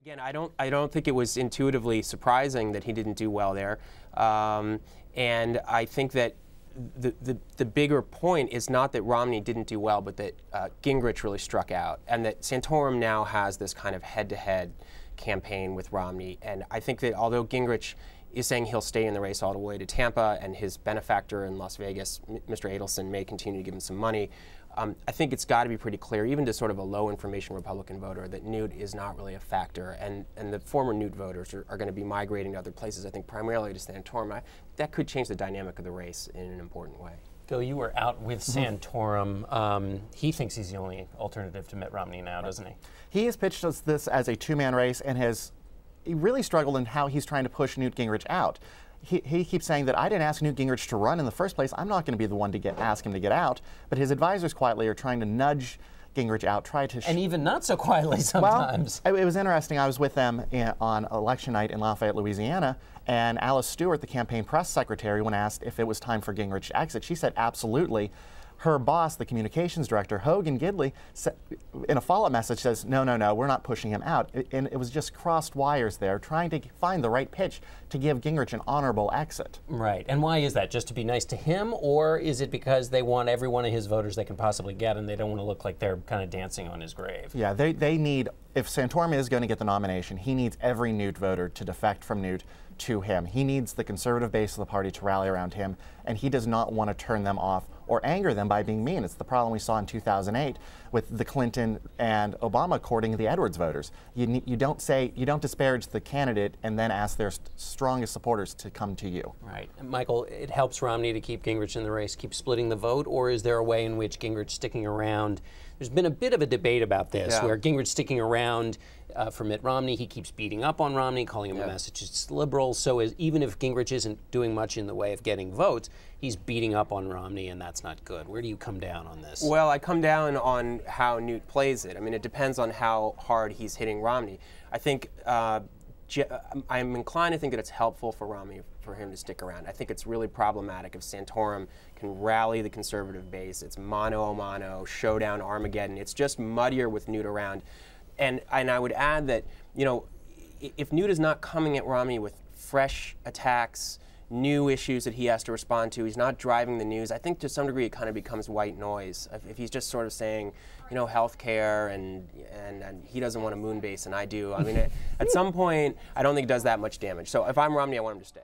Again, I don't think it was intuitively surprising that he didn't do well there, and I think that the bigger point is not that Romney didn't do well, but that Gingrich really struck out, and that Santorum now has this kind of head-to-head campaign with Romney. And I think that although Gingrich is saying he'll stay in the race all the way to Tampa, and his benefactor in Las Vegas, Mr. Adelson, may continue to give him some money, I think it's got to be pretty clear, even to sort of a low-information Republican voter, that Newt is not really a factor, and the former Newt voters are going to be migrating to other places, I think primarily to Santorum. That could change the dynamic of the race in an important way. Phil, you were out with Santorum. He thinks he's the only alternative to Mitt Romney now, doesn't he? He has pitched us this as a two-man race and has really struggled in how he's trying to push Newt Gingrich out. He keeps saying that I didn't ask Newt Gingrich to run in the first place. I'm not going to be the one to ask him to get out. But his advisors quietly are trying to nudge Gingrich out, and even not so quietly sometimes. Well, it was interesting. I was with them on election night in Lafayette, Louisiana, and Alice Stewart, the campaign press secretary, when asked if it was time for Gingrich to exit, she said absolutely. Her boss, the communications director, Hogan Gidley, in a follow-up message says, no, we're not pushing him out. And it was just crossed wires there, trying to find the right pitch to give Gingrich an honorable exit. Right. And why is that? Just to be nice to him, or is it because they want every one of his voters they can possibly get, and they don't want to look like they're kind of dancing on his grave? Yeah, they need, if Santorum is going to get the nomination, he needs every Newt voter to defect from Newt to him. He needs the conservative base of the party to rally around him, and he does not want to turn them off or anger them by being mean. It's the problem we saw in 2008 with the Clinton and Obama courting the Edwards voters. You don't disparage the candidate and then ask their strongest supporters to come to you. Right. And Michael, it helps Romney to keep Gingrich in the race, keep splitting the vote, or is there a way in which Gingrich sticking around? There's been a bit of a debate about this, where Gingrich sticking around for Mitt Romney, he keeps beating up on Romney, calling him a Massachusetts liberal. So even if Gingrich isn't doing much in the way of getting votes, he's beating up on Romney, and that's not good. Where do you come down on this? Well, I come down on how Newt plays it. I mean, it depends on how hard he's hitting Romney. I think I'm inclined to think that it's helpful for Romney for him to stick around. I think it's really problematic if Santorum can rally the conservative base. It's mano a mano, showdown, Armageddon. It's just muddier with Newt around. And I would add that, if Newt is not coming at Romney with fresh attacks, new issues that he has to respond to, he's not driving the news, I think to some degree it kind of becomes white noise. If he's just sort of saying, health care and he doesn't want a moon base and I do. I mean, at some point, I don't think it does that much damage. So if I'm Romney, I want him to stay.